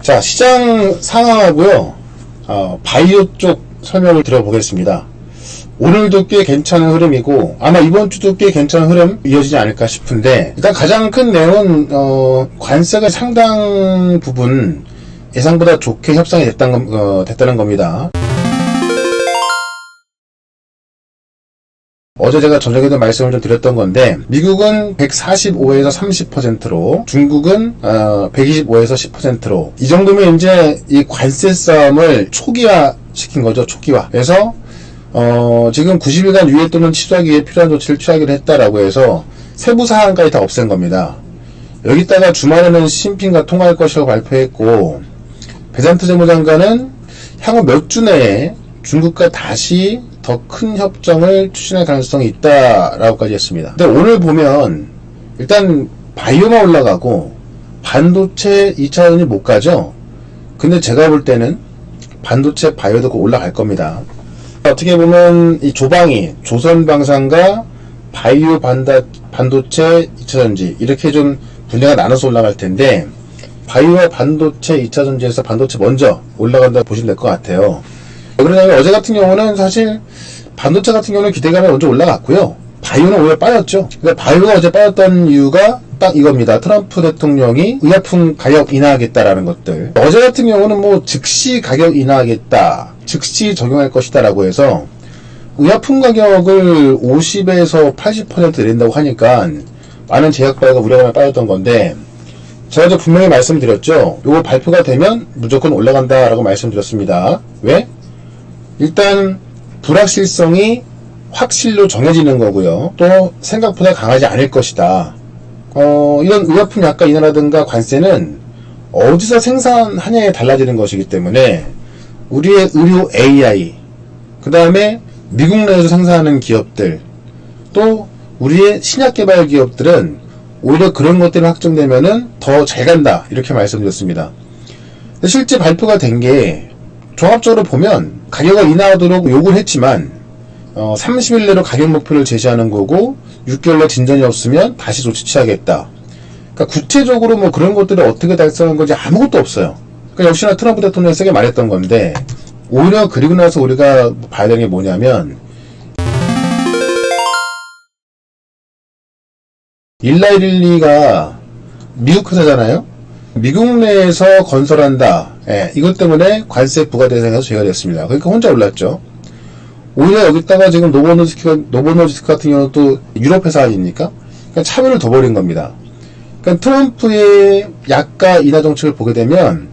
자, 시장 상황하고요. 바이오 쪽 설명을 드려보겠습니다. 오늘도 꽤 괜찮은 흐름이고 아마 이번 주도 꽤 괜찮은 흐름 이어지지 않을까 싶은데, 일단 가장 큰 내용은 관세가 상당 부분 예상보다 좋게 협상이 됐다는 겁니다. 어제 제가 저녁에도 말씀을 좀 드렸던 건데, 미국은 145에서 30%로, 중국은 125에서 10%로, 이 정도면 이제 이 관세 싸움을 초기화 시킨 거죠. 초기화. 그래서 지금 90일간 유예 또는 취소하기 위해 필요한 조치를 취하기로 했다라고 해서 세부 사항까지 다 없앤 겁니다. 여기다가 주말에는 시진핑과 통화할 것이라고 발표했고, 베잔트 재무장관은 향후 몇 주 내에 중국과 다시 더 큰 협정을 추진할 가능성이 있다라고까지 했습니다. 근데 오늘 보면 일단 바이오만 올라가고 반도체 2차전이 못 가죠. 근데 제가 볼 때는 반도체 바이오도 올라갈 겁니다. 어떻게 보면 이 조방이 조선방산과 바이오 반도체 2차전지 이렇게 좀 분야가 나눠서 올라갈 텐데, 바이오와 반도체 2차전지에서 반도체 먼저 올라간다고 보시면 될 것 같아요. 그러냐면 어제 같은 경우는 사실 반도체 같은 경우는 기대감이 먼저 올라갔고요. 바이오는 오히려 빠졌죠. 그러니까 바이오가 어제 빠졌던 이유가 딱 이겁니다. 트럼프 대통령이 의약품 가격 인하하겠다라는 것들. 어제 같은 경우는 뭐 즉시 가격 인하하겠다, 즉시 적용할 것이다 라고 해서 의약품 가격을 50에서 80% 내린다고 하니까 많은 제약바가 우려감에 빠졌던 건데, 제가 이제 분명히 말씀드렸죠. 요거 발표가 되면 무조건 올라간다라고 말씀드렸습니다. 왜? 일단 불확실성이 확실로 정해지는 거고요. 또 생각보다 강하지 않을 것이다. 이런 의약품 약가 인하라든가 관세는 어디서 생산하냐에 달라지는 것이기 때문에 우리의 의료 AI, 그 다음에 미국 내에서 생산하는 기업들, 또 우리의 신약 개발 기업들은 오히려 그런 것들이 확정되면은 더 잘 간다, 이렇게 말씀드렸습니다. 근데 실제 발표가 된 게 종합적으로 보면 가격을 인하하도록 요구를 했지만 30일 내로 가격 목표를 제시하는 거고, 6개월 내 진전이 없으면 다시 조치 취하겠다. 그러니까 구체적으로 뭐 그런 것들을 어떻게 달성한 건지 아무것도 없어요. 그러니까 역시나 트럼프 대통령이 세게 말했던 건데, 오히려 그리고 나서 우리가 봐야 되는 게 뭐냐면, 일라이릴리가 미국 회사잖아요. 미국 내에서 건설한다. 이것 때문에 관세 부과 대상에서 제외됐습니다. 그러니까 혼자 올랐죠. 오히려 여기다가 지금 노보노디스크 같은 경우는 또 유럽 회사 아닙니까? 그러니까 차별을 더 벌인 겁니다. 그러니까 트럼프의 약가 인하 정책을 보게 되면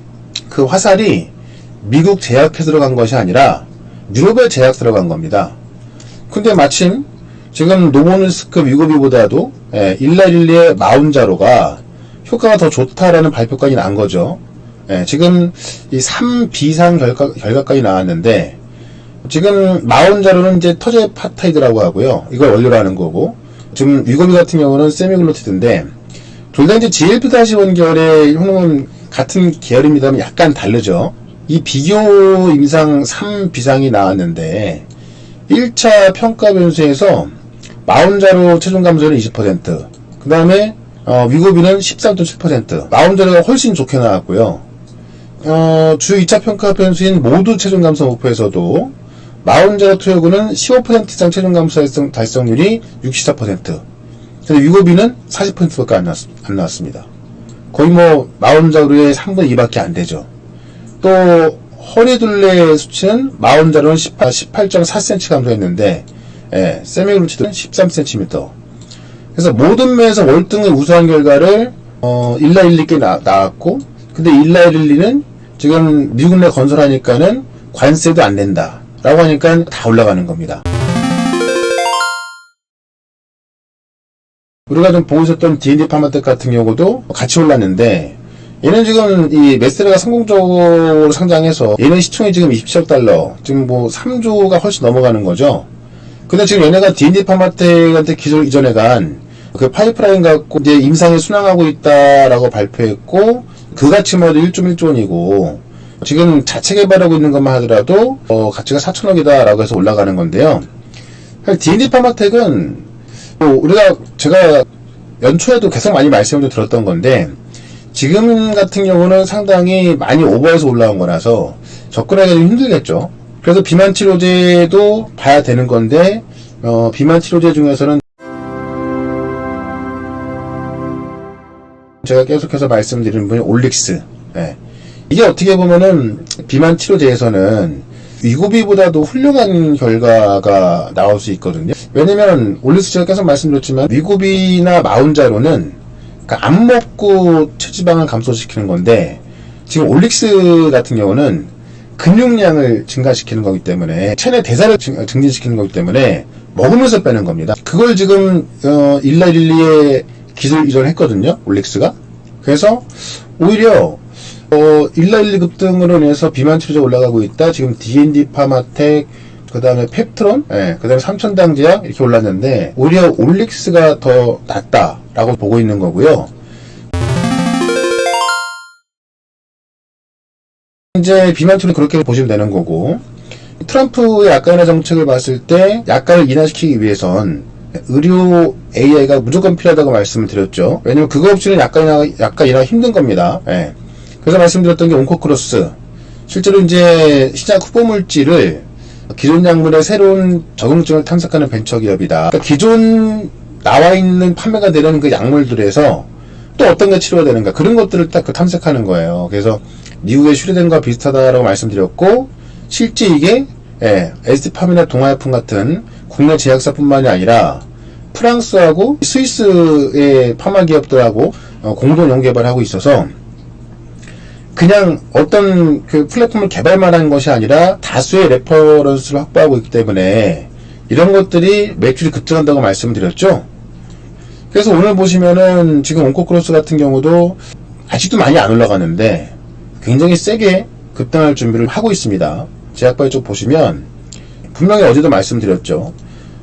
그 화살이 미국 제약에 들어간 것이 아니라 유럽에 제약 들어간 겁니다. 근데 마침 지금 노보노디스크 미국비보다도 일라릴리의 마운자로가 효과가 더 좋다라는 발표까지 난 거죠. 지금 이 3비상 결과까지 나왔는데, 지금 마운자로는 이제 터제파타이드라고 하고요. 이걸 원료로 하는 거고, 지금 위고비 같은 경우는 세미글루티드인데, 둘 다 이제 GLP-1 계열의 효능은 같은 계열입니다만 약간 다르죠. 이 비교 임상 3비상이 나왔는데, 1차 평가 변수에서 마운자로 체중 감소율은 20%, 그 다음에 위고비는 13.7%, 마운자로가 훨씬 좋게 나왔고요. 주 2차 평가 변수인 모두 체중 감소 목표에서도 마운자로 투여구는 15% 이상 체중 감소 달성률이 64%, 근데 위고비는 40%밖에 안 나왔습니다. 거의 뭐 마운자로의 3분의 2밖에 안 되죠. 또 허리둘레 수치는 마운자로는 18.4cm 감소했는데, 세미글루티드는 13cm. 그래서 모든 면에서 월등히 우수한 결과를 일라릴리께 나왔고, 근데 일라릴리는 지금 미국 내 건설하니까는 관세도 안 낸다 라고 하니까 다 올라가는 겁니다. 우리가 좀 보고 있었던 D&D 파마텍 같은 경우도 같이 올랐는데, 얘는 지금 이 메스레가 성공적으로 상장해서 얘는 시총이 지금 27억 달러, 지금 뭐 3조가 훨씬 넘어가는 거죠. 근데 지금 얘네가 D&D 파마텍한테 기술을 이전해간 그 파이프라인 갖고 이제 임상에 순항하고 있다라고 발표했고, 그 가치만 해도 1.1조 원이고, 지금 자체 개발하고 있는 것만 하더라도 가치가 4천억이다 라고 해서 올라가는 건데요. D&D 파마텍은 제가 연초에도 계속 많이 말씀을 드렸던 건데, 지금 같은 경우는 상당히 많이 오버해서 올라온 거라서 접근하기가 좀 힘들겠죠. 그래서 비만 치료제도 봐야 되는 건데 비만 치료제 중에서는 제가 계속해서 말씀드리는 분이 올릭스. 예. 이게 어떻게 보면은 비만 치료제에서는 위고비보다도 훌륭한 결과가 나올 수 있거든요. 왜냐면 올릭스 제가 계속 말씀드렸지만 위고비나 마운자로는 그러니까 안 먹고 체지방을 감소시키는 건데 지금 올릭스 같은 경우는 근육량을 증가시키는 거기 때문에 체내 대사를 증진시키는 거기 때문에 먹으면서 빼는 겁니다. 그걸 지금 일라일리에 기술 이전을 했거든요. 올릭스가. 그래서 오히려 일라일리 급등으로 인해서 비만 치료제 올라가고 있다. 지금 D&D 파마텍 그 다음에 펩트론, 그 다음에 삼천당제약 이렇게 올랐는데 오히려 올릭스가 더 낫다라고 보고 있는 거고요. 이제 비만 치료 그렇게 보시면 되는 거고, 트럼프의 약간 인하 정책을 봤을 때 약간을 인하시키기 위해선 의료 AI가 무조건 필요하다고 말씀을 드렸죠. 왜냐면 그거 없이는 약간 인하가 힘든 겁니다. 그래서 말씀드렸던 게 온코크로스. 실제로 이제 시작 후보 물질을 기존 약물의 새로운 적응증을 탐색하는 벤처기업이다. 그러니까 기존 나와 있는 판매가 되는 그 약물들에서 또 어떤 게 치료가 되는가 그런 것들을 딱 탐색하는 거예요. 그래서 미국의 슈리덴과 비슷하다라고 말씀드렸고 실제 이게 에스티팜이나 동아약품 같은 국내 제약사뿐만이 아니라 프랑스하고 스위스의 파마 기업들하고 공동 연구개발하고 있어서 그냥 어떤 그 플랫폼을 개발만 한 것이 아니라 다수의 레퍼런스를 확보하고 있기 때문에 이런 것들이 매출이 급등한다고 말씀드렸죠. 그래서 오늘 보시면은 지금 온코크로스 같은 경우도 아직도 많이 안 올라가는데 굉장히 세게 급등할 준비를 하고 있습니다. 제약바이 쪽 보시면 분명히 어제도 말씀드렸죠.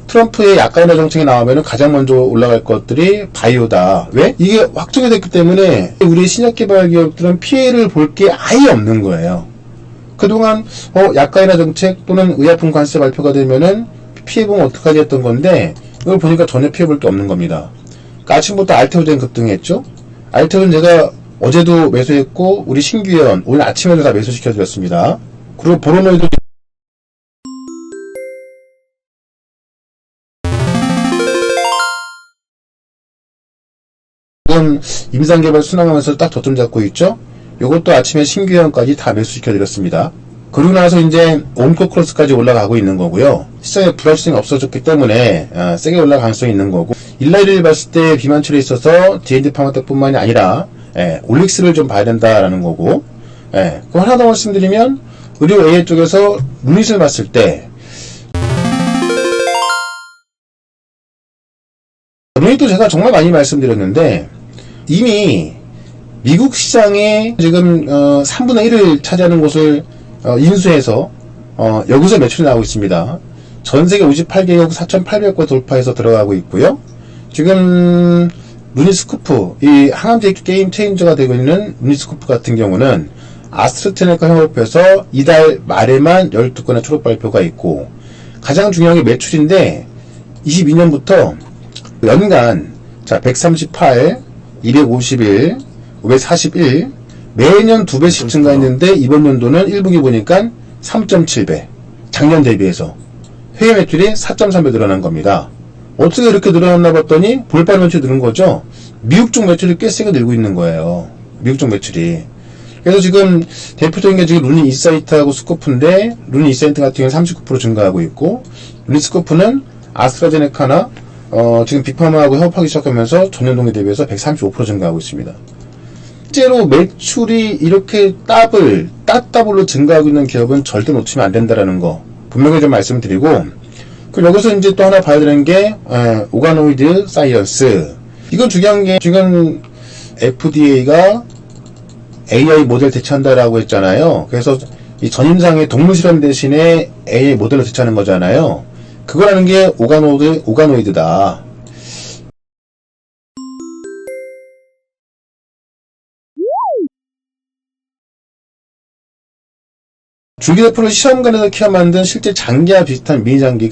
트럼프의 약간 인하 정책이 나오면 가장 먼저 올라갈 것들이 바이오다. 왜? 이게 확정이 됐기 때문에 우리 신약개발 기업들은 피해를 볼 게 아예 없는 거예요. 그동안 약간 인하 정책 또는 의약품 관세 발표가 되면은 피해보면 어떡하지 했던 건데 이걸 보니까 전혀 피해볼 게 없는 겁니다. 그러니까 아침부터 알테오젠 급등했죠. 알테오젠 제가 어제도 매수했고 우리 신규회원 오늘 아침에도 다 매수시켜드렸습니다. 그리고 보로노이드 지금 임상개발 순항하면서 딱 저점 잡고 있죠. 요것도 아침에 신규회원까지 다 매수시켜드렸습니다. 그러고 나서 이제 온코크로스까지 올라가고 있는 거고요. 시장에 불확실성이 없어졌기 때문에 세게 올라갈 가능성이 있는 거고 일라이를 봤을 때 비만 치료에 있어서 D&D 파마텍 뿐만이 아니라 올릭스를 좀 봐야 된다라는 거고 그럼 하나 더 말씀드리면 의료 AI 쪽에서 루닛을 봤을 때 루닛도 제가 정말 많이 말씀드렸는데 이미 미국 시장에 지금 3분의 1을 차지하는 곳을 인수해서 여기서 매출이 나오고 있습니다. 전세계 58개국 4,800개 돌파해서 들어가고 있고요. 지금 루니스코프, 이 항암제 게임 체인저가 되고 있는 루니스코프 같은 경우는 아스트라제네카 협업해서 이달 말에만 12건의 초록 발표가 있고 가장 중요한 게 매출인데 22년부터 연간 138, 251, 541 매년 2배씩 증가했는데 이번 연도는 1분기 보니까 3.7배 작년 대비해서 회계 매출이 4.3배 늘어난 겁니다. 어떻게 이렇게 늘어났나 봤더니 볼빨 매출이 늘은 거죠. 미국 쪽 매출이 꽤 세게 늘고 있는 거예요. 미국 쪽 매출이. 그래서 지금 대표적인 게 지금 루니 이사이트하고 스코프인데 루니 이사이트 같은 경우는 39% 증가하고 있고 루니 스코프는 아스트라제네카나 지금 빅파마하고 협업하기 시작하면서 전년 동기 대비해서 135% 증가하고 있습니다. 실제로 매출이 이렇게 따따블로 증가하고 있는 기업은 절대 놓치면 안 된다라는 거 분명히 좀 말씀드리고 그리고 여기서 이제 또 하나 봐야 되는 게 오가노이드 사이언스. 이건 중요한 게 지금 FDA가 AI 모델 대체한다라고 했잖아요. 그래서 이 전임상의 동물 실험 대신에 AI 모델로 대체하는 거잖아요. 그거라는 게 오가노이드다. 줄기세포를 시험관에서 키워 만든 실제 장기와 비슷한 미니장기.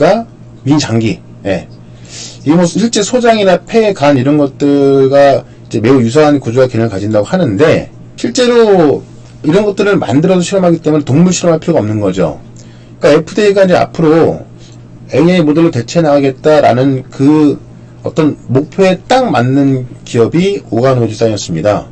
이게 뭐 실제 소장이나 폐, 간 이런 것들과 이제 매우 유사한 구조와 기능을 가진다고 하는데, 실제로 이런 것들을 만들어서 실험하기 때문에 동물 실험할 필요가 없는 거죠. 그러니까 FDA가 이제 앞으로 AI 모델로 대체해 나가겠다라는 그 어떤 목표에 딱 맞는 기업이 오가노이드 사이언스입니다.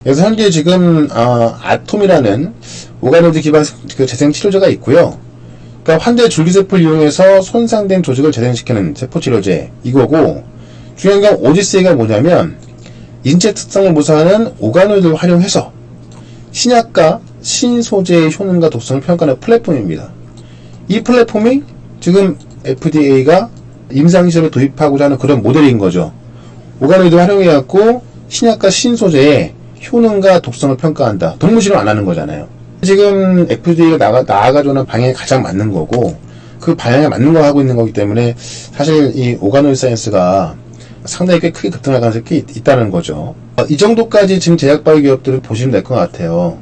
그래서 현재 지금 아톰이라는 오가노이드 기반 그 재생 치료제가 있고요. 그러니까 환자의 줄기세포를 이용해서 손상된 조직을 재생시키는 세포치료제 이거고, 중요한 건 오디세이가 뭐냐면 인체 특성을 묘사하는 오가노이드를 활용해서 신약과 신소재의 효능과 독성을 평가하는 플랫폼입니다. 이 플랫폼이 지금 FDA가 임상시험에 도입하고자 하는 그런 모델인 거죠. 오가노이드 활용해갖고 신약과 신소재의 효능과 독성을 평가한다. 동물실험 안 하는 거잖아요. 지금 FDA가 나아가려는 방향이 가장 맞는 거고, 그 방향에 맞는 거 하고 있는 거기 때문에 사실 이 오가노이드 사이언스가 상당히 꽤 크게 급등할 가능성이 꽤 있다는 거죠. 이 정도까지 지금 제약바이오 기업들을 보시면 될 것 같아요.